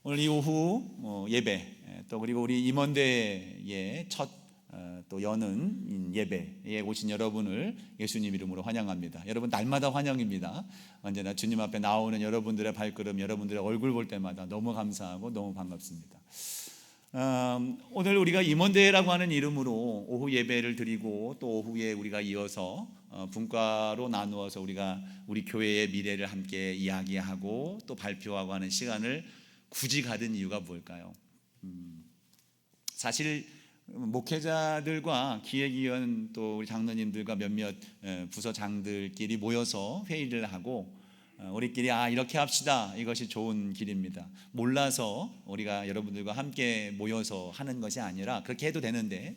오늘 이 오후 예배 또 그리고 우리 임원대의 첫 또 여는 예배에 오신 여러분을 예수님 이름으로 환영합니다. 여러분 날마다 환영입니다. 언제나 주님 앞에 나오는 여러분들의 발걸음, 여러분들의 얼굴 볼 때마다 너무 감사하고 너무 반갑습니다. 오늘 우리가 임원대회라고 하는 이름으로 오후 예배를 드리고 또 오후에 우리가 이어서 분과로 나누어서 우리가 우리 교회의 미래를 함께 이야기하고 또 발표하고 하는 시간을 굳이 가진 이유가 뭘까요? 사실 목회자들과 기획위원 또 우리 장로님들과 몇몇 부서장들끼리 모여서 회의를 하고 우리끼리 이렇게 합시다, 이것이 좋은 길입니다. 몰라서 우리가 여러분들과 함께 모여서 하는 것이 아니라 그렇게 해도 되는데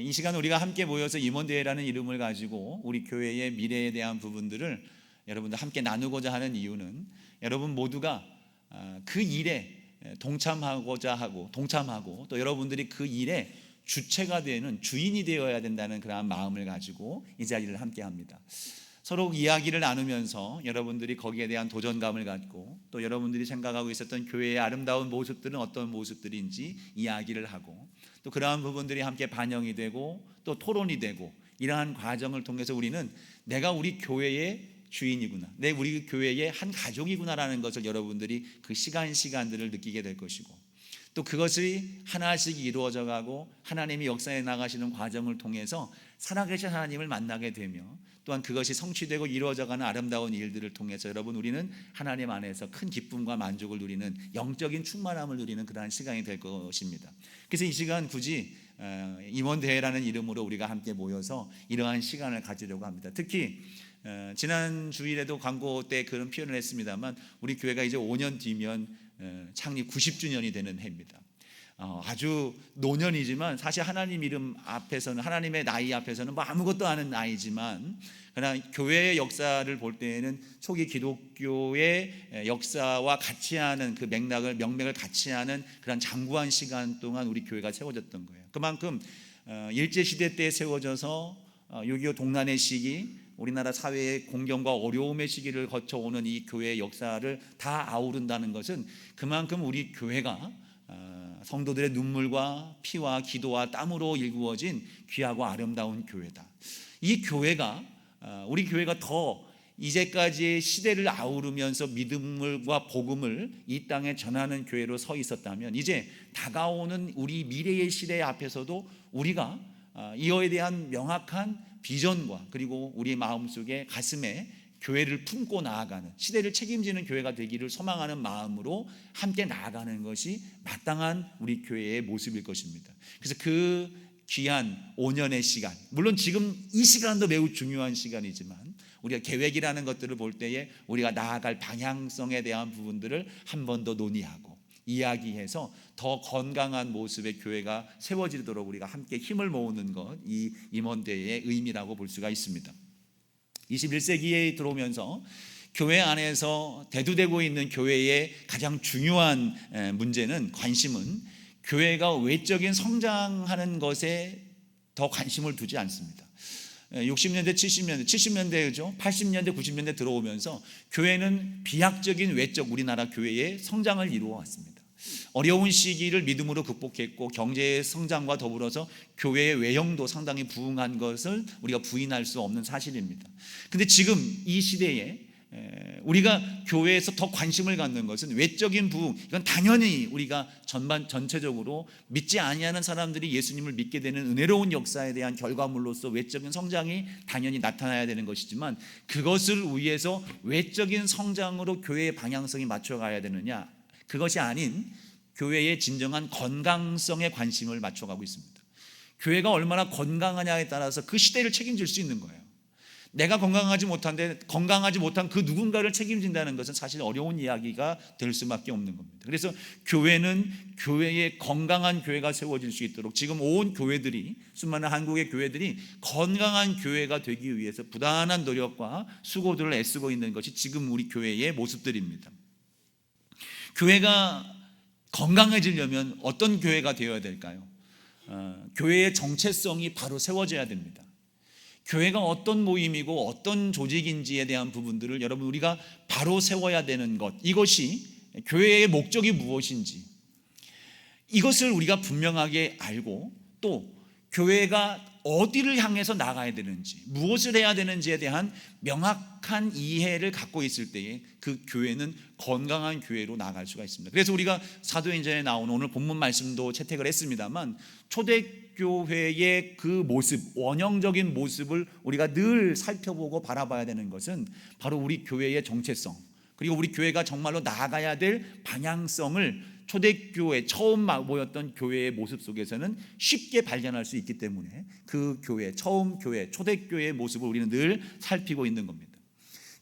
이 시간 우리가 함께 모여서 임원대회라는 이름을 가지고 우리 교회의 미래에 대한 부분들을 여러분들 함께 나누고자 하는 이유는 여러분 모두가 그 일에 동참하고자 하고 동참하고 또 여러분들이 그 일에 주체가 되는 주인이 되어야 된다는 그러한 마음을 가지고 이 자리를 함께 합니다. 서로 이야기를 나누면서 여러분들이 거기에 대한 도전감을 갖고 또 여러분들이 생각하고 있었던 교회의 아름다운 모습들은 어떤 모습들인지 이야기를 하고 또 그러한 부분들이 함께 반영이 되고 또 토론이 되고 이러한 과정을 통해서 우리는 내가 우리 교회의 주인이구나, 내 우리 교회의 한 가족이구나라는 것을 여러분들이 그 시간들을 느끼게 될 것이고 또 그것이 하나씩 이루어져 가고 하나님이 역사해 나가시는 과정을 통해서 살아계신 하나님을 만나게 되며 또한 그것이 성취되고 이루어져가는 아름다운 일들을 통해서 여러분 우리는 하나님 안에서 큰 기쁨과 만족을 누리는 영적인 충만함을 누리는 그러한 시간이 될 것입니다. 그래서 이 시간 굳이 임원대회라는 이름으로 우리가 함께 모여서 이러한 시간을 가지려고 합니다. 특히 지난 주일에도 광고 때 그런 표현을 했습니다만 우리 교회가 이제 5년 뒤면 창립 90주년이 되는 해입니다. 아주 노년이지만 사실 하나님 이름 앞에서는, 하나님의 나이 앞에서는 뭐 아무것도 아는 나이지만 그러나 교회의 역사를 볼 때에는 초기 기독교의 역사와 같이 하는 그 명맥을 같이 하는 그런 장구한 시간 동안 우리 교회가 세워졌던 거예요. 그만큼 일제시대 때 세워져서 6.25 동란의 시기, 우리나라 사회의 공경과 어려움의 시기를 거쳐오는 이 교회의 역사를 다 아우른다는 것은 그만큼 우리 교회가 성도들의 눈물과 피와 기도와 땀으로 일구어진 귀하고 아름다운 교회다. 이 교회가 우리 교회가 더 이제까지의 시대를 아우르면서 믿음과 복음을 이 땅에 전하는 교회로 서 있었다면 이제 다가오는 우리 미래의 시대 앞에서도 우리가 이어에 대한 명확한 비전과 그리고 우리 마음속에 가슴에 교회를 품고 나아가는, 시대를 책임지는 교회가 되기를 소망하는 마음으로 함께 나아가는 것이 마땅한 우리 교회의 모습일 것입니다. 그래서 그 귀한 5년의 시간, 물론 지금 이 시간도 매우 중요한 시간이지만 우리가 계획이라는 것들을 볼 때에 우리가 나아갈 방향성에 대한 부분들을 한 번 더 논의하고 이야기해서 더 건강한 모습의 교회가 세워지도록 우리가 함께 힘을 모으는 것, 이 임원대회의 의미라고 볼 수가 있습니다. 21세기에 들어오면서 교회 안에서 대두되고 있는 교회의 가장 중요한 문제는, 관심은 교회가 외적인 성장하는 것에 더 관심을 두지 않습니다. 60년대, 70년대죠. 80년대, 90년대 들어오면서 교회는 비약적인 외적 우리나라 교회의 성장을 이루어 왔습니다. 어려운 시기를 믿음으로 극복했고 경제의 성장과 더불어서 교회의 외형도 상당히 부흥한 것을 우리가 부인할 수 없는 사실입니다. 그런데 지금 이 시대에 우리가 교회에서 더 관심을 갖는 것은 외적인 부흥, 이건 당연히 우리가 전체적으로 믿지 아니하는 사람들이 예수님을 믿게 되는 은혜로운 역사에 대한 결과물로서 외적인 성장이 당연히 나타나야 되는 것이지만 그것을 위해서 외적인 성장으로 교회의 방향성이 맞춰가야 되느냐, 그것이 아닌 교회의 진정한 건강성에 관심을 맞춰가고 있습니다. 교회가 얼마나 건강하냐에 따라서 그 시대를 책임질 수 있는 거예요. 내가 건강하지 못한 그 누군가를 책임진다는 것은 사실 어려운 이야기가 될 수밖에 없는 겁니다. 그래서 교회는 교회의 건강한 교회가 세워질 수 있도록 지금 온 교회들이, 수많은 한국의 교회들이 건강한 교회가 되기 위해서 부단한 노력과 수고들을 애쓰고 있는 것이 지금 우리 교회의 모습들입니다. 교회가 건강해지려면 어떤 교회가 되어야 될까요? 교회의 정체성이 바로 세워져야 됩니다. 교회가 어떤 모임이고 어떤 조직인지에 대한 부분들을 여러분 우리가 바로 세워야 되는 것, 이것이 교회의 목적이 무엇인지 이것을 우리가 분명하게 알고 또 교회가 어디를 향해서 나가야 되는지 무엇을 해야 되는지에 대한 명확한 이해를 갖고 있을 때에 그 교회는 건강한 교회로 나아갈 수가 있습니다. 그래서 우리가 사도행전에 나오는 오늘 본문 말씀도 채택을 했습니다만 초대교회의 그 모습, 원형적인 모습을 우리가 늘 살펴보고 바라봐야 되는 것은 바로 우리 교회의 정체성 그리고 우리 교회가 정말로 나아가야 될 방향성을 초대교회 처음 모였던 교회의 모습 속에서는 쉽게 발견할 수 있기 때문에 그 교회, 처음 교회, 초대교회의 모습을 우리는 늘 살피고 있는 겁니다.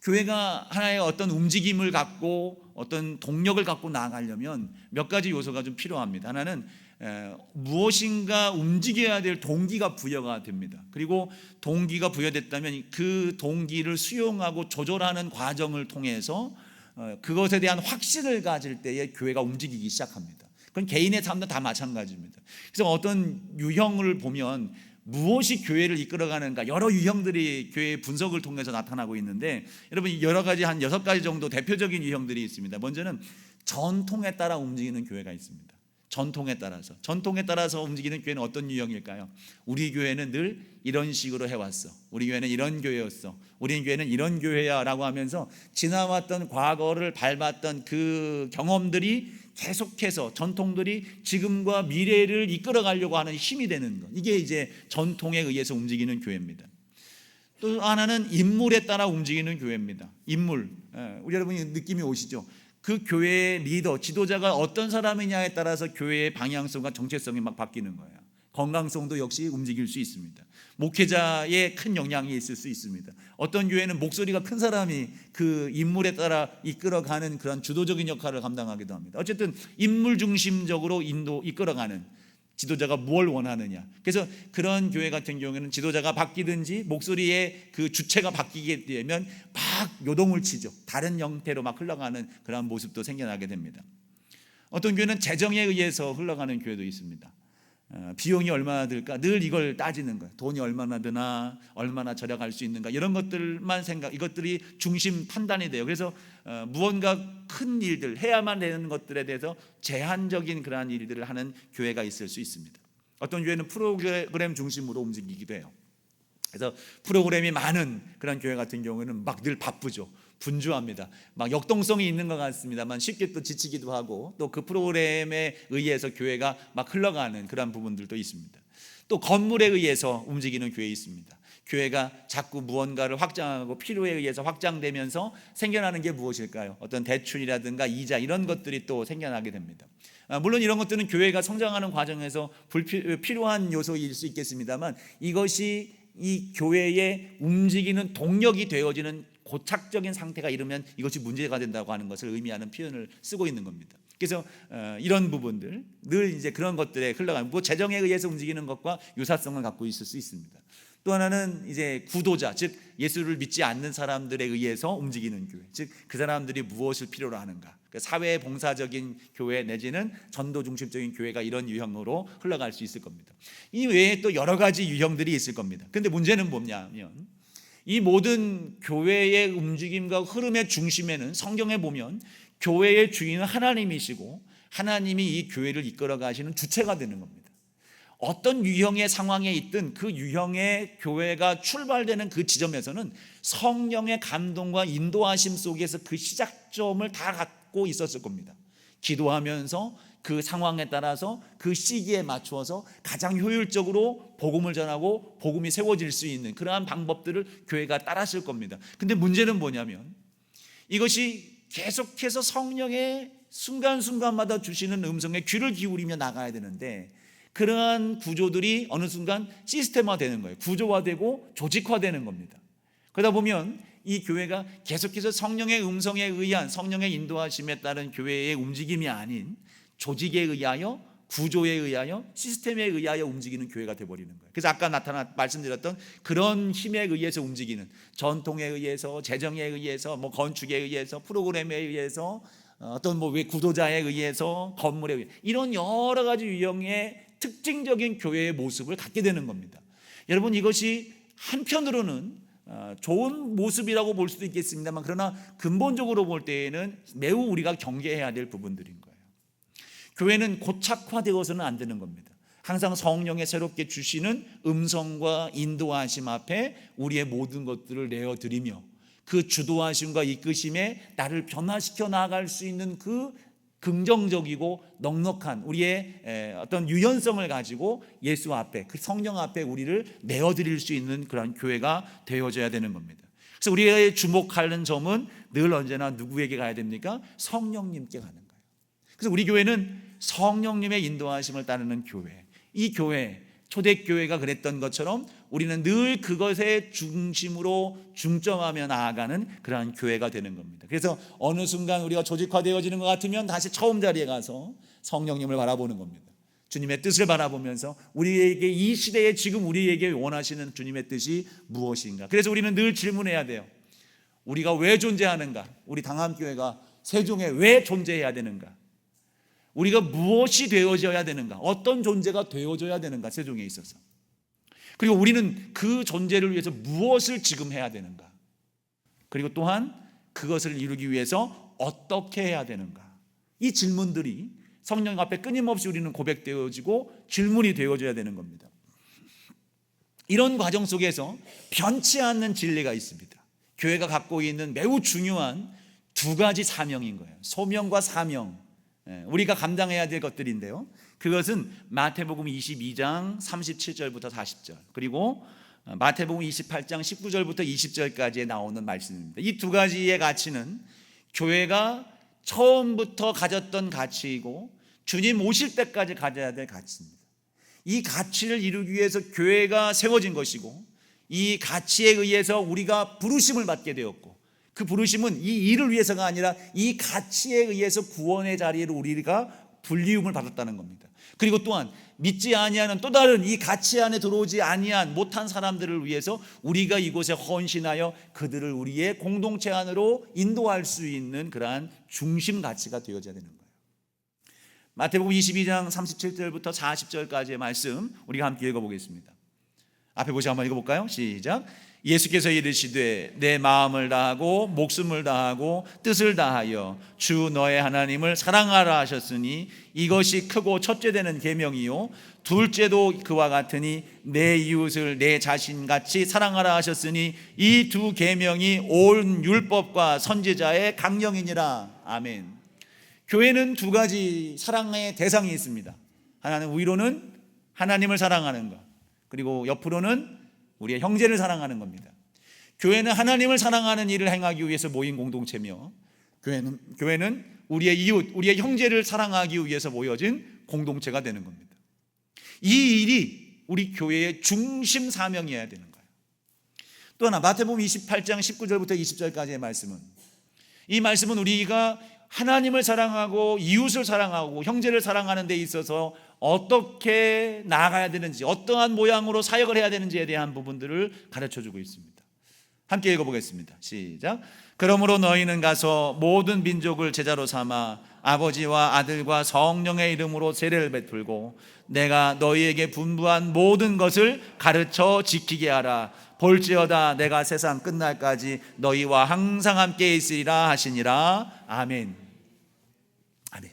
교회가 하나의 어떤 움직임을 갖고 어떤 동력을 갖고 나아가려면 몇 가지 요소가 좀 필요합니다. 하나는 무엇인가 움직여야 될 동기가 부여가 됩니다. 그리고 동기가 부여됐다면 그 동기를 수용하고 조절하는 과정을 통해서 그것에 대한 확신을 가질 때에 교회가 움직이기 시작합니다. 그건 개인의 삶도 다 마찬가지입니다. 그래서 어떤 유형을 보면 무엇이 교회를 이끌어가는가 여러 유형들이 교회의 분석을 통해서 나타나고 있는데 여러분 여러 가지 한 6가지 정도 대표적인 유형들이 있습니다. 먼저는 전통에 따라 움직이는 교회가 있습니다. 전통에 따라서 움직이는 교회는 어떤 유형일까요? 우리 교회는 늘 이런 식으로 해왔어. 우리 교회는 이런 교회였어. 우리 교회는 이런 교회야 라고 하면서 지나왔던 과거를 밟았던 그 경험들이 계속해서 전통들이 지금과 미래를 이끌어가려고 하는 힘이 되는 것. 이게 이제 전통에 의해서 움직이는 교회입니다. 또 하나는 인물에 따라 움직이는 교회입니다. 인물. 우리 여러분이 느낌이 오시죠? 그 교회의 리더, 지도자가 어떤 사람이냐에 따라서 교회의 방향성과 정체성이 막 바뀌는 거예요. 건강성도 역시 움직일 수 있습니다. 목회자의 큰 영향이 있을 수 있습니다. 어떤 교회는 목소리가 큰 사람이 그 인물에 따라 이끌어가는 그런 주도적인 역할을 감당하기도 합니다. 어쨌든 인물 중심적으로 이끌어가는 지도자가 뭘 원하느냐. 그래서 그런 교회 같은 경우에는 지도자가 바뀌든지 목소리의 그 주체가 바뀌게 되면 막 요동을 치죠. 다른 형태로 막 흘러가는 그런 모습도 생겨나게 됩니다. 어떤 교회는 재정에 의해서 흘러가는 교회도 있습니다. 비용이 얼마나 들까 늘 이걸 따지는 거예요. 돈이 얼마나 드나 얼마나 절약할 수 있는가 이런 것들만 이것들이 중심 판단이 돼요. 그래서 무언가 큰 일들 해야만 되는 것들에 대해서 제한적인 그러한 일들을 하는 교회가 있을 수 있습니다. 어떤 교회는 프로그램 중심으로 움직이기도 해요. 그래서 프로그램이 많은 그런 교회 같은 경우에는 막 늘 바쁘죠. 분주합니다. 막 역동성이 있는 것 같습니다만 쉽게 또 지치기도 하고 또 그 프로그램에 의해서 교회가 막 흘러가는 그런 부분들도 있습니다. 또 건물에 의해서 움직이는 교회 있습니다. 교회가 자꾸 무언가를 확장하고 필요에 의해서 확장되면서 생겨나는 게 무엇일까요? 어떤 대출이라든가 이자 이런 것들이 또 생겨나게 됩니다. 물론 이런 것들은 교회가 성장하는 과정에서 필요한 요소일 수 있겠습니다만 이것이 이 교회의 움직이는 동력이 되어지는 고착적인 상태가 이르면 이것이 문제가 된다고 하는 것을 의미하는 표현을 쓰고 있는 겁니다. 그래서 이런 부분들 늘 이제 그런 것들에 흘러가는 뭐 재정에 의해서 움직이는 것과 유사성을 갖고 있을 수 있습니다. 또 하나는 이제 구도자, 즉 예수를 믿지 않는 사람들에 의해서 움직이는 교회, 즉 그 사람들이 무엇을 필요로 하는가, 사회 봉사적인 교회 내지는 전도 중심적인 교회가 이런 유형으로 흘러갈 수 있을 겁니다. 이 외에 또 여러 가지 유형들이 있을 겁니다. 그런데 문제는 뭐냐면 이 모든 교회의 움직임과 흐름의 중심에는 성경에 보면 교회의 주인은 하나님이시고 하나님이 이 교회를 이끌어 가시는 주체가 되는 겁니다. 어떤 유형의 상황에 있든 그 유형의 교회가 출발되는 그 지점에서는 성령의 감동과 인도하심 속에서 그 시작점을 다 갖고 있었을 겁니다. 기도하면서 그 상황에 따라서 그 시기에 맞추어서 가장 효율적으로 복음을 전하고 복음이 세워질 수 있는 그러한 방법들을 교회가 따랐을 겁니다. 근데 문제는 뭐냐면 이것이 계속해서 성령의 순간순간마다 주시는 음성에 귀를 기울이며 나가야 되는데 그러한 구조들이 어느 순간 시스템화되는 거예요. 구조화되고 조직화되는 겁니다. 그러다 보면 이 교회가 계속해서 성령의 음성에 의한 성령의 인도하심에 따른 교회의 움직임이 아닌 조직에 의하여 구조에 의하여 시스템에 의하여 움직이는 교회가 되어버리는 거예요. 그래서 아까 말씀드렸던 그런 힘에 의해서 움직이는 전통에 의해서 재정에 의해서 뭐 건축에 의해서 프로그램에 의해서 어떤 뭐 구도자에 의해서 건물에 의해 이런 여러 가지 유형의 특징적인 교회의 모습을 갖게 되는 겁니다. 여러분 이것이 한편으로는 좋은 모습이라고 볼 수도 있겠습니다만, 그러나 근본적으로 볼 때에는 매우 우리가 경계해야 될 부분들인 거예요. 교회는 고착화되어서는 안 되는 겁니다. 항상 성령의 새롭게 주시는 음성과 인도하심 앞에 우리의 모든 것들을 내어드리며 그 주도하심과 이끄심에 나를 변화시켜 나아갈 수 있는 그 긍정적이고 넉넉한 우리의 어떤 유연성을 가지고 예수 앞에, 그 성령 앞에 우리를 내어드릴 수 있는 그런 교회가 되어져야 되는 겁니다. 그래서 우리가 주목하는 점은 늘 언제나 누구에게 가야 됩니까? 성령님께 가는 거예요. 그래서 우리 교회는 성령님의 인도하심을 따르는 교회, 이 교회, 초대교회가 그랬던 것처럼 우리는 늘 그것의 중심으로 중점하며 나아가는 그러한 교회가 되는 겁니다. 그래서 어느 순간 우리가 조직화되어지는 것 같으면 다시 처음 자리에 가서 성령님을 바라보는 겁니다. 주님의 뜻을 바라보면서 우리에게 이 시대에 지금 우리에게 원하시는 주님의 뜻이 무엇인가. 그래서 우리는 늘 질문해야 돼요. 우리가 왜 존재하는가? 우리 당암교회가 세종에 왜 존재해야 되는가? 우리가 무엇이 되어져야 되는가? 어떤 존재가 되어져야 되는가? 세종에 있어서. 그리고 우리는 그 존재를 위해서 무엇을 지금 해야 되는가? 그리고 또한 그것을 이루기 위해서 어떻게 해야 되는가? 이 질문들이 성령 앞에 끊임없이 우리는 고백되어지고 질문이 되어져야 되는 겁니다. 이런 과정 속에서 변치 않는 진리가 있습니다. 교회가 갖고 있는 매우 중요한 두 가지 사명인 거예요. 소명과 사명. 우리가 감당해야 될 것들인데요, 그것은 마태복음 22장 37절부터 40절, 그리고 마태복음 28장 19절부터 20절까지에 나오는 말씀입니다. 이 두 가지의 가치는 교회가 처음부터 가졌던 가치이고 주님 오실 때까지 가져야 될 가치입니다. 이 가치를 이루기 위해서 교회가 세워진 것이고, 이 가치에 의해서 우리가 부르심을 받게 되었고, 그 부르심은 이 일을 위해서가 아니라 이 가치에 의해서 구원의 자리로 우리가 불리움을 받았다는 겁니다. 그리고 또한 믿지 아니하는 또 다른 이 가치 안에 들어오지 아니한 못한 사람들을 위해서 우리가 이곳에 헌신하여 그들을 우리의 공동체 안으로 인도할 수 있는 그러한 중심 가치가 되어져야 되는 거예요. 마태복음 22장 37절부터 40절까지의 말씀 우리가 함께 읽어보겠습니다. 앞에 보시 한번 읽어볼까요? 시작. 예수께서 이르시되 내 마음을 다하고 목숨을 다하고 뜻을 다하여 주 너의 하나님을 사랑하라 하셨으니 이것이 크고 첫째 되는 계명이요 둘째도 그와 같으니 내 이웃을 내 자신같이 사랑하라 하셨으니 이 두 계명이 온 율법과 선지자의 강령이니라. 아멘. 교회는 두 가지 사랑의 대상이 있습니다. 하나는 위로는 하나님을 사랑하는 것, 그리고 옆으로는 우리의 형제를 사랑하는 겁니다. 교회는 하나님을 사랑하는 일을 행하기 위해서 모인 공동체며, 교회는 우리의 이웃, 우리의 형제를 사랑하기 위해서 모여진 공동체가 되는 겁니다. 이 일이 우리 교회의 중심 사명이어야 되는 거예요. 또 하나, 마태복음 28장 19절부터 20절까지의 말씀은, 이 말씀은 우리가 하나님을 사랑하고 이웃을 사랑하고 형제를 사랑하는 데 있어서 어떻게 나아가야 되는지, 어떠한 모양으로 사역을 해야 되는지에 대한 부분들을 가르쳐주고 있습니다. 함께 읽어보겠습니다. 시작. 그러므로 너희는 가서 모든 민족을 제자로 삼아 아버지와 아들과 성령의 이름으로 세례를 베풀고 내가 너희에게 분부한 모든 것을 가르쳐 지키게 하라. 볼지어다 내가 세상 끝날까지 너희와 항상 함께 있으리라 하시니라. 아멘. 아멘.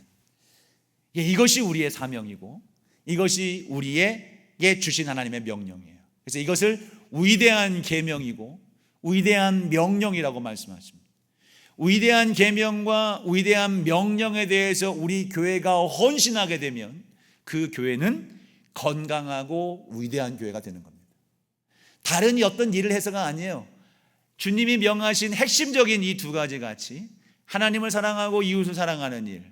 이것이 우리의 사명이고 이것이 우리에게 주신 하나님의 명령이에요. 그래서 이것을 위대한 계명이고 위대한 명령이라고 말씀하십니다. 위대한 계명과 위대한 명령에 대해서 우리 교회가 헌신하게 되면 그 교회는 건강하고 위대한 교회가 되는 겁니다. 다른 어떤 일을 해서가 아니에요. 주님이 명하신 핵심적인 이 두 가지 가치, 하나님을 사랑하고 이웃을 사랑하는 일,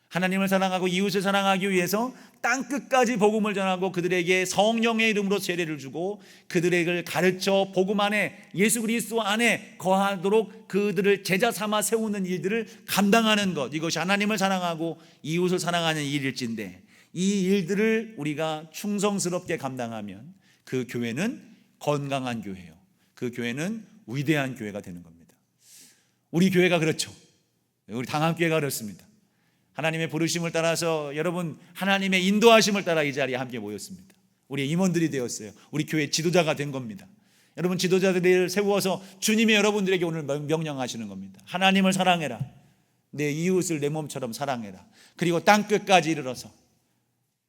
하나님을 사랑하고 이웃을 사랑하기 위해서 땅끝까지 복음을 전하고 그들에게 성령의 이름으로 세례를 주고 그들에게 가르쳐 복음 안에 예수 그리스도 안에 거하도록 그들을 제자 삼아 세우는 일들을 감당하는 것, 이것이 하나님을 사랑하고 이웃을 사랑하는 일일진데, 이 일들을 우리가 충성스럽게 감당하면 그 교회는 건강한 교회예요. 그 교회는 위대한 교회가 되는 겁니다. 우리 교회가 그렇죠. 우리 당암교회가 그렇습니다. 하나님의 부르심을 따라서 여러분 하나님의 인도하심을 따라 이 자리에 함께 모였습니다. 우리의 임원들이 되었어요. 우리 교회 지도자가 된 겁니다. 여러분, 지도자들을 세워서 주님이 여러분들에게 오늘 명령하시는 겁니다. 하나님을 사랑해라. 내 이웃을 내 몸처럼 사랑해라. 그리고 땅끝까지 이르러서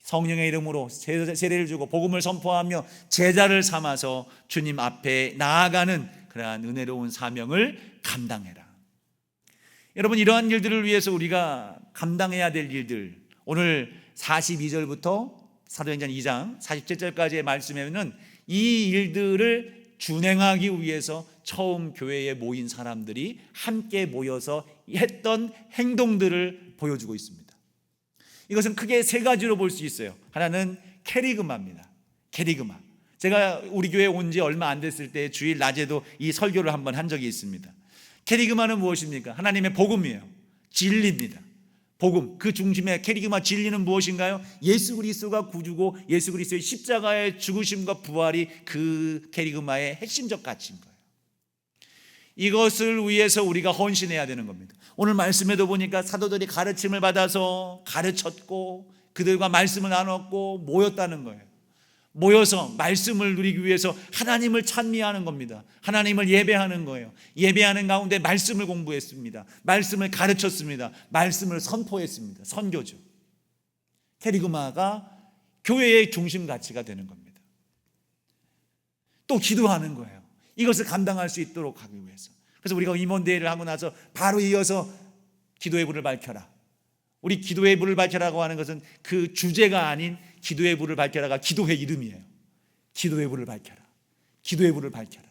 성령의 이름으로 세례를 주고 복음을 선포하며 제자를 삼아서 주님 앞에 나아가는 그러한 은혜로운 사명을 감당해라. 여러분, 이러한 일들을 위해서 우리가 감당해야 될 일들, 오늘 42절부터 사도행전 2장 47절까지의 말씀에는 이 일들을 준행하기 위해서 처음 교회에 모인 사람들이 함께 모여서 했던 행동들을 보여주고 있습니다. 이것은 크게 세 가지로 볼 수 있어요. 하나는 캐리그마입니다. 캐리그마. 제가 우리 교회에 온 지 얼마 안 됐을 때 주일 낮에도 이 설교를 한번 한 적이 있습니다. 캐리그마는 무엇입니까? 하나님의 복음이에요. 진리입니다. 복음, 그 중심에 캐리그마 진리는 무엇인가요? 예수 그리스도가 구주고 예수 그리스도의 십자가의 죽으심과 부활이 그 캐리그마의 핵심적 가치인 거예요. 이것을 위해서 우리가 헌신해야 되는 겁니다. 오늘 말씀에도 보니까 사도들이 가르침을 받아서 가르쳤고 그들과 말씀을 나눴고 모였다는 거예요. 모여서 말씀을 누리기 위해서 하나님을 찬미하는 겁니다. 하나님을 예배하는 거예요. 예배하는 가운데 말씀을 공부했습니다. 말씀을 가르쳤습니다. 말씀을 선포했습니다. 선교죠. 캐리그마가 교회의 중심 가치가 되는 겁니다. 또 기도하는 거예요. 이것을 감당할 수 있도록 하기 위해서. 그래서 우리가 임원대회를 하고 나서 바로 이어서 기도의 불을 밝혀라. 우리 기도의 불을 밝혀라고 하는 것은 그 주제가 아닌 기도의 불을 밝혀라가 기도회 이름이에요. 기도의 불을 밝혀라. 기도의 불을 밝혀라.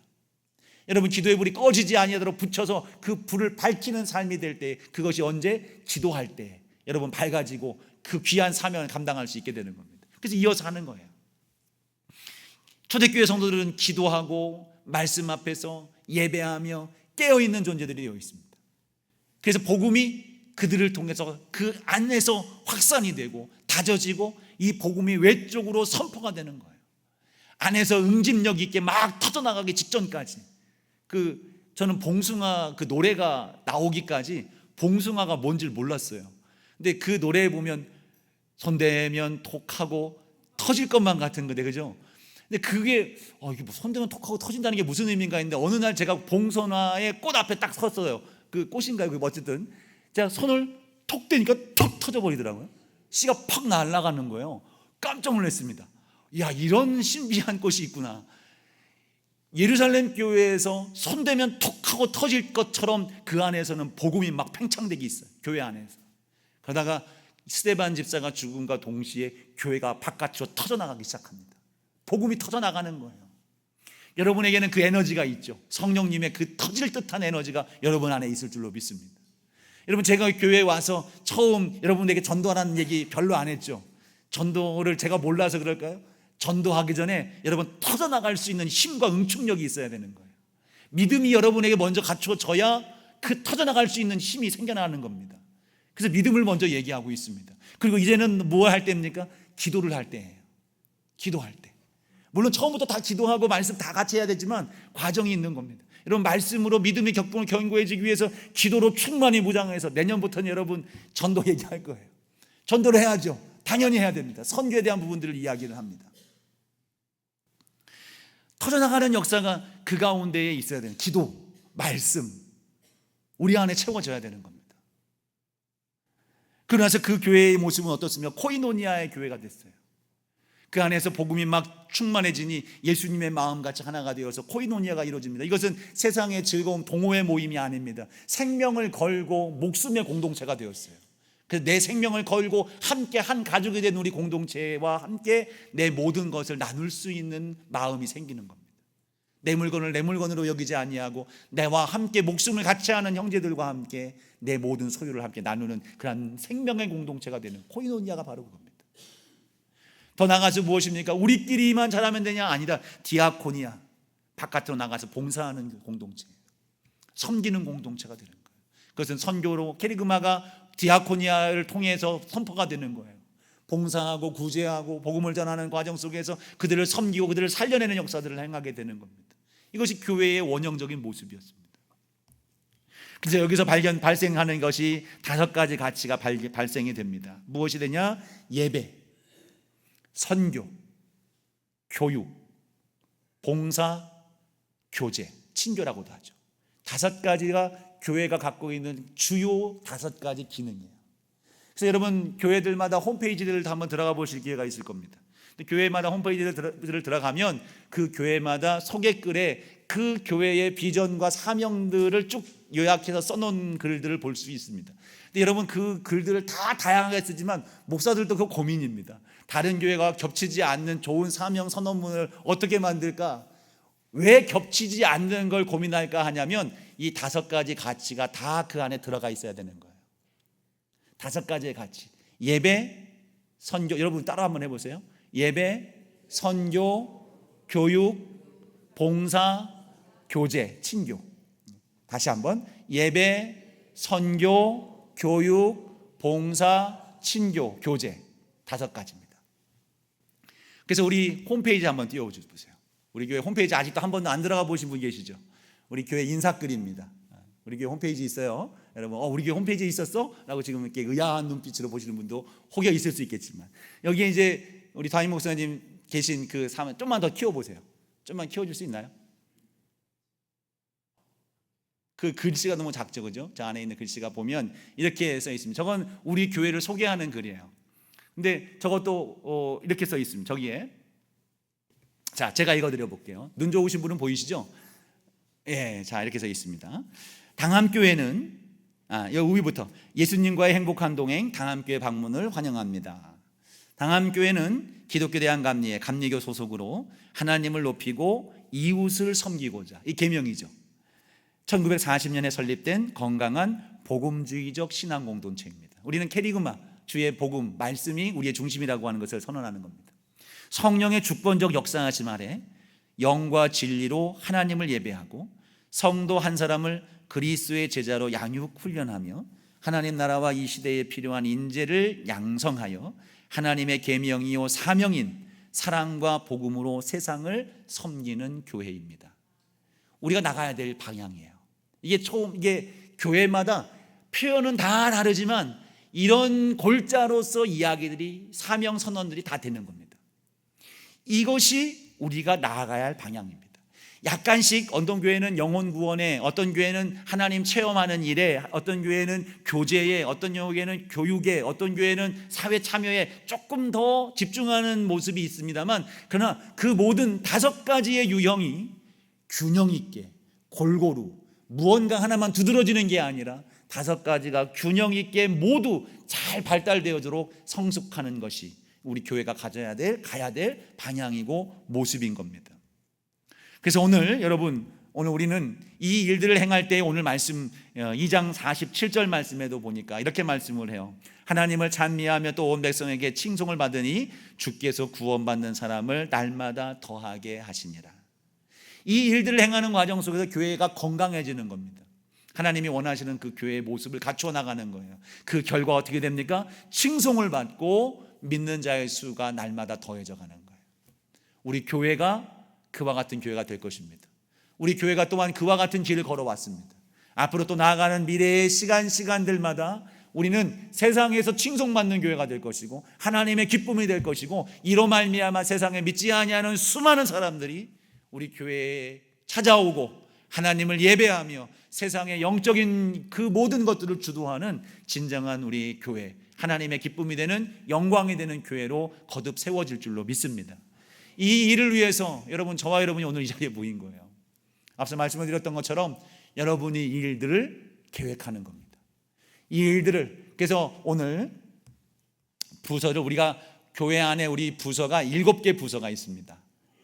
여러분, 기도의 불이 꺼지지 아니하도록 붙여서 그 불을 밝히는 삶이 될 때, 그것이 언제? 기도할 때 여러분 밝아지고 그 귀한 사명을 감당할 수 있게 되는 겁니다. 그래서 이어서 하는 거예요. 초대교회 성도들은 기도하고 말씀 앞에서 예배하며 깨어있는 존재들이 되어 있습니다. 그래서 복음이 그들을 통해서 그 안에서 확산이 되고 다져지고 이 복음이 외적으로 선포가 되는 거예요. 안에서 응집력 있게 막 터져나가기 직전까지. 저는 봉숭아 그 노래가 나오기까지 봉숭아가 뭔지를 몰랐어요. 근데 그 노래에 보면 손대면 톡하고 터질 것만 같은 거데, 그죠? 근데 그게 이게 뭐 손대면 톡하고 터진다는 게 무슨 의미인가 했는데, 어느 날 제가 봉선화의 꽃 앞에 딱 섰어요. 그 꽃인가요? 그 어쨌든 제가 손을 톡 대니까 톡 터져버리더라고요. 씨가 팍 날아가는 거예요. 깜짝 놀랐습니다. 야, 이런 신비한 꽃이 있구나. 예루살렘 교회에서 손대면 톡 하고 터질 것처럼 그 안에서는 복음이 막 팽창되기 있어요. 교회 안에서. 그러다가 스데반 집사가 죽음과 동시에 교회가 바깥으로 터져나가기 시작합니다. 복음이 터져나가는 거예요. 여러분에게는 그 에너지가 있죠. 성령님의 그 터질 듯한 에너지가 여러분 안에 있을 줄로 믿습니다. 여러분, 제가 교회에 와서 처음 여러분에게 전도하라는 얘기 별로 안 했죠. 전도를 제가 몰라서 그럴까요? 전도하기 전에 여러분 터져나갈 수 있는 힘과 응축력이 있어야 되는 거예요. 믿음이 여러분에게 먼저 갖춰져야 그 터져나갈 수 있는 힘이 생겨나는 겁니다. 그래서 믿음을 먼저 얘기하고 있습니다. 그리고 이제는 뭐 할 때입니까? 기도를 할 때예요. 기도할 때. 물론 처음부터 다 기도하고 말씀 다 같이 해야 되지만 과정이 있는 겁니다. 여러분, 말씀으로 믿음의 격분을 견고해지기 위해서 기도로 충만히 무장해서 내년부터는 여러분 전도 얘기할 거예요. 전도를 해야죠. 당연히 해야 됩니다. 선교에 대한 부분들을 이야기를 합니다. 터져나가는 역사가 그 가운데에 있어야 되는 기도, 말씀, 우리 안에 채워져야 되는 겁니다. 그러나서 그 교회의 모습은 어떻습니까? 코이노니아의 교회가 됐어요. 그 안에서 복음이 막 충만해지니 예수님의 마음같이 하나가 되어서 코이노니아가 이루어집니다. 이것은 세상의 즐거움 동호회 모임이 아닙니다. 생명을 걸고 목숨의 공동체가 되었어요. 그래서 내 생명을 걸고 함께 한 가족이 된 우리 공동체와 함께 내 모든 것을 나눌 수 있는 마음이 생기는 겁니다. 내 물건을 내 물건으로 여기지 아니하고 내와 함께 목숨을 같이 하는 형제들과 함께 내 모든 소유를 함께 나누는 그런 생명의 공동체가 되는 코이노니아가 바로 그겁니다. 더 나가서 무엇입니까? 우리끼리만 잘하면 되냐? 아니다. 디아코니아, 바깥으로 나가서 봉사하는 공동체, 섬기는 공동체가 되는 거예요. 그것은 선교로 캐리그마가 디아코니아를 통해서 선포가 되는 거예요. 봉사하고 구제하고 복음을 전하는 과정 속에서 그들을 섬기고 그들을 살려내는 역사들을 행하게 되는 겁니다. 이것이 교회의 원형적인 모습이었습니다. 그래서 여기서 발생하는 것이 5가지 가치가 발생이 됩니다. 무엇이 되냐? 예배, 선교, 교육, 봉사, 교제, 친교라고도 하죠. 5가지가 교회가 갖고 있는 주요 5가지 기능이에요. 그래서 여러분 교회들마다 홈페이지들을 한번 들어가 보실 기회가 있을 겁니다. 교회마다 홈페이지를 들어가면 그 교회마다 소개글에 그 교회의 비전과 사명들을 쭉 요약해서 써놓은 글들을 볼 수 있습니다. 근데 여러분 그 글들을 다 다양하게 쓰지만 목사들도 그 고민입니다. 다른 교회가 겹치지 않는 좋은 사명 선언문을 어떻게 만들까? 왜 겹치지 않는 걸 고민할까 하냐면 이 5가지 가치가 다 그 안에 들어가 있어야 되는 거예요. 5가지의 가치. 예배, 선교. 여러분 따라 한번 해보세요. 예배, 선교, 교육, 봉사, 교제, 친교. 다시 한번. 예배, 선교, 교육, 봉사, 친교, 교제. 5가지입니다. 그래서 우리 홈페이지 한번 띄워보세요. 우리 교회 홈페이지 아직도 한 번도 안 들어가 보신 분 계시죠? 우리 교회 인사글입니다. 우리 교회 홈페이지 있어요. 여러분, 우리 교회 홈페이지에 있었어? 라고 지금 이렇게 의아한 눈빛으로 보시는 분도 혹여 있을 수 있겠지만, 여기에 이제 우리 담임 목사님 계신 그 사람 좀만 더 키워보세요. 좀만 키워줄 수 있나요? 그 글씨가 너무 작죠, 그죠? 저 안에 있는 글씨가 보면 이렇게 써 있습니다. 저건 우리 교회를 소개하는 글이에요. 근데 저것도 이렇게 써 있습니다. 저기에. 자, 제가 읽어드려 볼게요. 눈 좋으신 분은 보이시죠? 예, 자 이렇게 써 있습니다. 당암교회는 여기 위부터 예수님과의 행복한 동행 당암교회 방문을 환영합니다. 당암교회는 기독교 대한감리회 감리교 소속으로 하나님을 높이고 이웃을 섬기고자, 이 계명이죠. 1940년에 설립된 건강한 복음주의적 신앙 공동체입니다. 우리는 캐리그마, 주의 복음, 말씀이 우리의 중심이라고 하는 것을 선언하는 겁니다. 성령의 주권적 역사하심 아래 영과 진리로 하나님을 예배하고 성도 한 사람을 그리스도의 제자로 양육 훈련하며 하나님 나라와 이 시대에 필요한 인재를 양성하여 하나님의 계명이요 사명인 사랑과 복음으로 세상을 섬기는 교회입니다. 우리가 나가야 될 방향이에요. 이게 교회마다 표현은 다 다르지만 이런 골자로서 이야기들이 사명 선언들이 다 되는 겁니다. 이것이 우리가 나아가야 할 방향입니다. 약간씩 어떤 교회는 영혼 구원에, 어떤 교회는 하나님 체험하는 일에, 어떤 교회는 교제에, 어떤 교회는 교육에, 어떤 교회는 사회 참여에 조금 더 집중하는 모습이 있습니다만, 그러나 그 모든 5가지의 유형이 균형 있게 골고루 무언가 하나만 두드러지는 게 아니라 5가지가 균형 있게 모두 잘 발달되어도록 성숙하는 것이 우리 교회가 가야 될 방향이고 모습인 겁니다. 그래서 오늘 여러분, 오늘 우리는 이 일들을 행할 때 오늘 말씀 2장 47절 말씀에도 보니까 이렇게 말씀을 해요. 하나님을 찬미하며 또 온 백성에게 칭송을 받으니 주께서 구원받는 사람을 날마다 더하게 하시니라. 이 일들을 행하는 과정 속에서 교회가 건강해지는 겁니다. 하나님이 원하시는 그 교회의 모습을 갖추어 나가는 거예요. 그 결과 어떻게 됩니까? 칭송을 받고 믿는 자의 수가 날마다 더해져 가는 거예요. 우리 교회가 그와 같은 교회가 될 것입니다. 우리 교회가 또한 그와 같은 길을 걸어왔습니다. 앞으로 또 나아가는 미래의 시간들마다 우리는 세상에서 칭송받는 교회가 될 것이고 하나님의 기쁨이 될 것이고, 이로 말미암아 세상에 믿지 아니하는 수많은 사람들이 우리 교회에 찾아오고 하나님을 예배하며 세상의 영적인 그 모든 것들을 주도하는 진정한 우리 교회, 하나님의 기쁨이 되는, 영광이 되는 교회로 거듭 세워질 줄로 믿습니다. 이 일을 위해서 여러분, 저와 여러분이 오늘 이 자리에 모인 거예요. 앞서 말씀을 드렸던 것처럼 여러분이 이 일들을 계획하는 겁니다. 이 일들을, 그래서 오늘 부서를, 우리가 교회 안에 우리 부서가 7개 부서가 있습니다.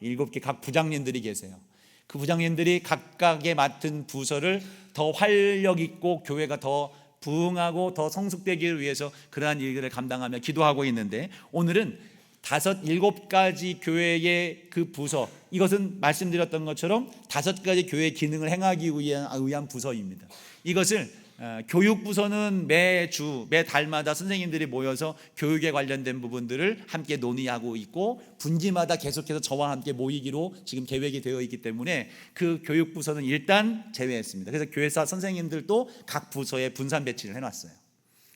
7개 각 부장님들이 계세요. 그 부장님들이 각각의 맡은 부서를 더 활력 있고 교회가 더 부흥하고 더 성숙되기를 위해서 그러한 일들을 감당하며 기도하고 있는데, 오늘은 7가지 교회의 그 부서, 이것은 말씀드렸던 것처럼 5가지 교회의 기능을 행하기 위한 부서입니다. 이것을 교육부서는 매주 매 달마다 선생님들이 모여서 교육에 관련된 부분들을 함께 논의하고 있고, 분기마다 계속해서 저와 함께 모이기로 지금 계획이 되어 있기 때문에 그 교육부서는 일단 제외했습니다. 그래서 교회사 선생님들도 각 부서에 분산 배치를 해놨어요.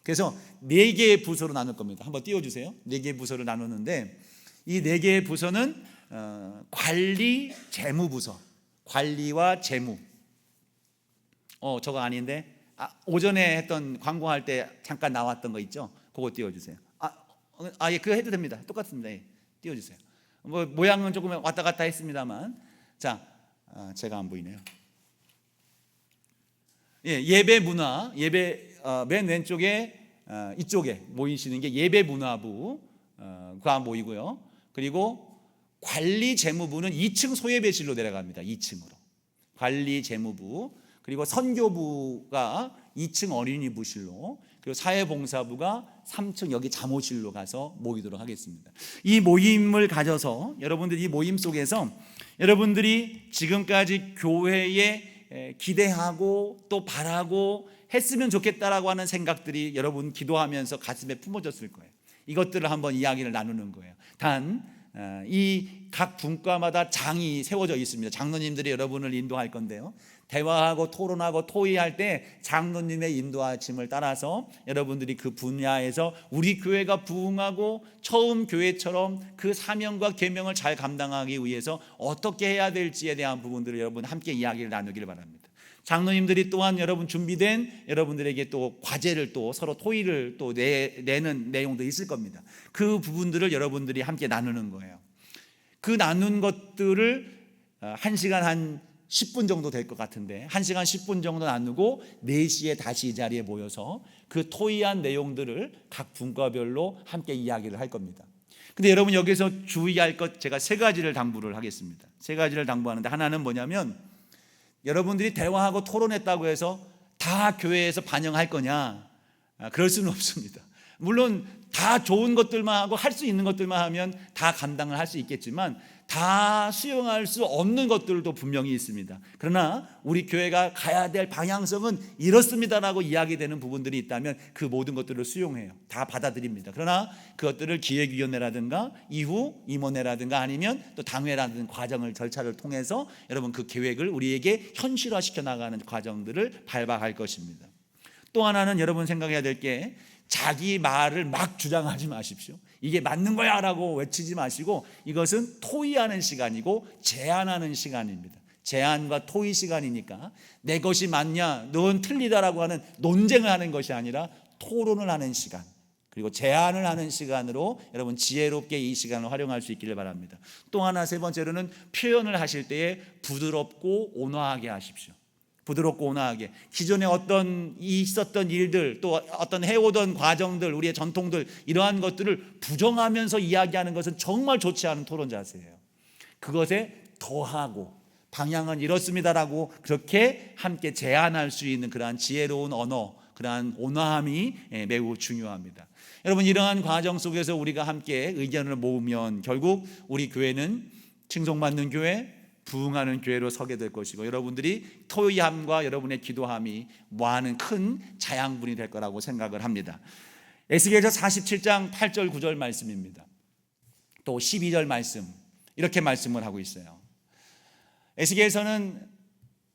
그래서 4개의 부서로 나눌 겁니다. 한번 띄워주세요. 4개의 부서를 나누는데, 이 4개의 부서는 관리 재무부서, 관리와 재무. 저거 아닌데? 오전에 했던 광고할 때 잠깐 나왔던 거 있죠? 그거 띄워주세요. 예, 그거 해도 됩니다. 똑같습니다. 예, 띄워주세요. 뭐 모양은 조금 왔다 갔다 했습니다만, 자, 제가 안 보이네요. 예, 예배 문화, 맨 왼쪽에 이쪽에 모이시는 게 예배 문화부가 모이고요. 그리고 관리 재무부는 2층 소예배실로 내려갑니다. 2층으로 관리 재무부, 그리고 선교부가 2층 어린이부실로, 그리고 사회봉사부가 3층 여기 잠옷실로 가서 모이도록 하겠습니다. 이 모임을 가져서 여러분들 이 모임 속에서 여러분들이 지금까지 교회에 기대하고 또 바라고 했으면 좋겠다라고 하는 생각들이 여러분 기도하면서 가슴에 품어졌을 거예요. 이것들을 한번 이야기를 나누는 거예요. 단 이 각 분과마다 장이 세워져 있습니다. 장로님들이 여러분을 인도할 건데요, 대화하고 토론하고 토의할 때 장로님의 인도하심을 따라서 여러분들이 그 분야에서 우리 교회가 부흥하고 처음 교회처럼 그 사명과 계명을 잘 감당하기 위해서 어떻게 해야 될지에 대한 부분들을 여러분 함께 이야기를 나누기를 바랍니다. 장로님들이 또한 여러분 준비된 여러분들에게 또 과제를 또 서로 토의를 또 내는 내용도 있을 겁니다. 그 부분들을 여러분들이 함께 나누는 거예요. 그 나눈 것들을 1시간 한 10분 정도 될 것 같은데 1시간 10분 정도 나누고 4시에 다시 이 자리에 모여서 그 토의한 내용들을 각 분과별로 함께 이야기를 할 겁니다. 근데 여러분 여기서 주의할 것 제가 3가지를 당부를 하겠습니다. 3가지를 당부하는데, 하나는 뭐냐면 여러분들이 대화하고 토론했다고 해서 다 교회에서 반영할 거냐? 그럴 수는 없습니다. 물론 다 좋은 것들만 하고 할 수 있는 것들만 하면 다 감당을 할 수 있겠지만 다 수용할 수 없는 것들도 분명히 있습니다. 그러나 우리 교회가 가야 될 방향성은 이렇습니다라고 이야기되는 부분들이 있다면 그 모든 것들을 수용해요. 다 받아들입니다. 그러나 그것들을 기획위원회라든가 이후 임원회라든가 아니면 또 당회라든가 과정을 절차를 통해서 여러분 그 계획을 우리에게 현실화시켜 나가는 과정들을 밟아갈 것입니다. 또 하나는 여러분 생각해야 될 게, 자기 말을 막 주장하지 마십시오. 이게 맞는 거야 라고 외치지 마시고, 이것은 토의하는 시간이고 제안하는 시간입니다. 제안과 토의 시간이니까 내 것이 맞냐, 넌 틀리다라고 하는 논쟁을 하는 것이 아니라 토론을 하는 시간, 그리고 제안을 하는 시간으로 여러분 지혜롭게 이 시간을 활용할 수 있기를 바랍니다. 또 하나, 3번째로는 표현을 하실 때에 부드럽고 온화하게 하십시오. 부드럽고 온화하게. 기존에 어떤 있었던 일들, 또 어떤 해오던 과정들, 우리의 전통들, 이러한 것들을 부정하면서 이야기하는 것은 정말 좋지 않은 토론 자세예요. 그것에 더하고 방향은 이렇습니다라고 그렇게 함께 제안할 수 있는 그러한 지혜로운 언어, 그러한 온화함이 매우 중요합니다. 여러분, 이러한 과정 속에서 우리가 함께 의견을 모으면 결국 우리 교회는 칭송받는 교회, 부흥하는 교회로 서게 될 것이고, 여러분들이 토의함과 여러분의 기도함이 모아는 큰 자양분이 될 거라고 생각을 합니다. 에스겔서 47장 8절 9절 말씀입니다. 또 12절 말씀, 이렇게 말씀을 하고 있어요. 에스겔서는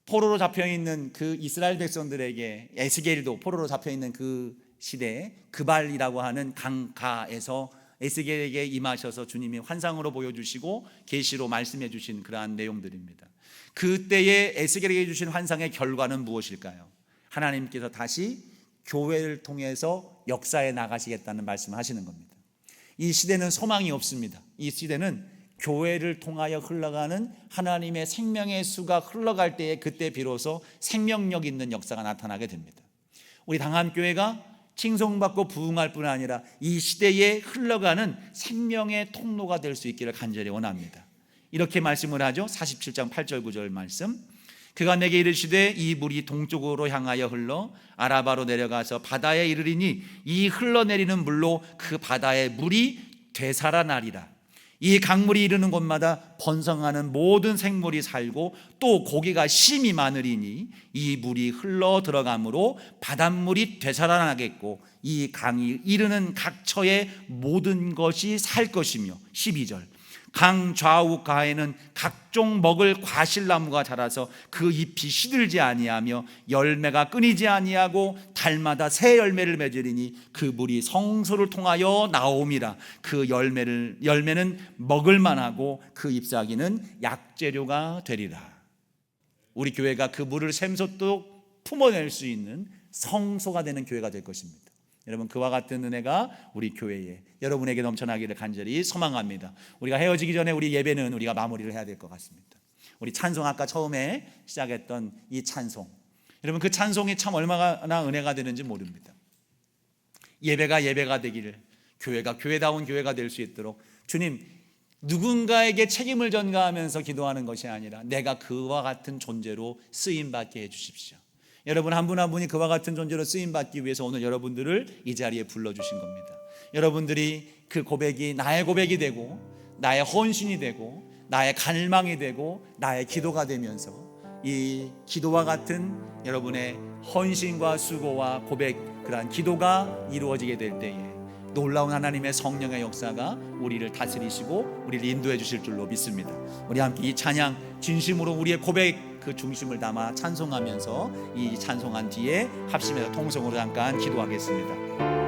포로로 잡혀있는 그 이스라엘 백성들에게, 에스겔도 포로로 잡혀있는 그 시대에 그발이라고 하는 강가에서 에스겔에게 임하셔서 주님이 환상으로 보여주시고 계시로 말씀해 주신 그러한 내용들입니다. 그때에 에스겔에게 주신 환상의 결과는 무엇일까요? 하나님께서 다시 교회를 통해서 역사에 나가시겠다는 말씀하시는 겁니다. 이 시대는 소망이 없습니다. 이 시대는 교회를 통하여 흘러가는 하나님의 생명의 수가 흘러갈 때에 그때 비로소 생명력 있는 역사가 나타나게 됩니다. 우리 당암교회가 칭송받고 부흥할 뿐 아니라 이 시대에 흘러가는 생명의 통로가 될 수 있기를 간절히 원합니다. 이렇게 말씀을 하죠. 47장 8절 9절 말씀. 그가 내게 이르시되 이 물이 동쪽으로 향하여 흘러 아라바로 내려가서 바다에 이르리니 이 흘러내리는 물로 그 바다의 물이 되살아나리라. 이 강물이 이르는 곳마다 번성하는 모든 생물이 살고 또 고기가 심이 많으리니 이 물이 흘러 들어가므로 바닷물이 되살아나겠고 이 강이 이르는 각처의 모든 것이 살 것이며. 12절. 강 좌우 가에는 각종 먹을 과실나무가 자라서 그 잎이 시들지 아니하며 열매가 끊이지 아니하고 달마다 새 열매를 맺으리니 그 물이 성소를 통하여 나옴이라. 그 열매는 먹을 만하고 그 잎사귀는 약재료가 되리라. 우리 교회가 그 물을 샘솟도록 품어낼 수 있는 성소가 되는 교회가 될 것입니다. 여러분, 그와 같은 은혜가 우리 교회에 여러분에게 넘쳐나기를 간절히 소망합니다. 우리가 헤어지기 전에 우리 예배는 우리가 마무리를 해야 될 것 같습니다. 우리 찬송, 아까 처음에 시작했던 이 찬송, 여러분 그 찬송이 참 얼마나 은혜가 되는지 모릅니다. 예배가 예배가 되기를, 교회가 교회다운 교회가 될 수 있도록 주님, 누군가에게 책임을 전가하면서 기도하는 것이 아니라 내가 그와 같은 존재로 쓰임받게 해주십시오. 여러분 한 분 한 분이 그와 같은 존재로 쓰임받기 위해서 오늘 여러분들을 이 자리에 불러주신 겁니다. 여러분들이 그 고백이 나의 고백이 되고 나의 헌신이 되고 나의 갈망이 되고 나의 기도가 되면서 이 기도와 같은 여러분의 헌신과 수고와 고백, 그러한 기도가 이루어지게 될 때에 놀라운 하나님의 성령의 역사가 우리를 다스리시고 우리를 인도해 주실 줄로 믿습니다. 우리 함께 이 찬양 진심으로 우리의 고백 그 중심을 담아 찬송하면서 이 찬송한 뒤에 합심해서 통성으로 잠깐 기도하겠습니다.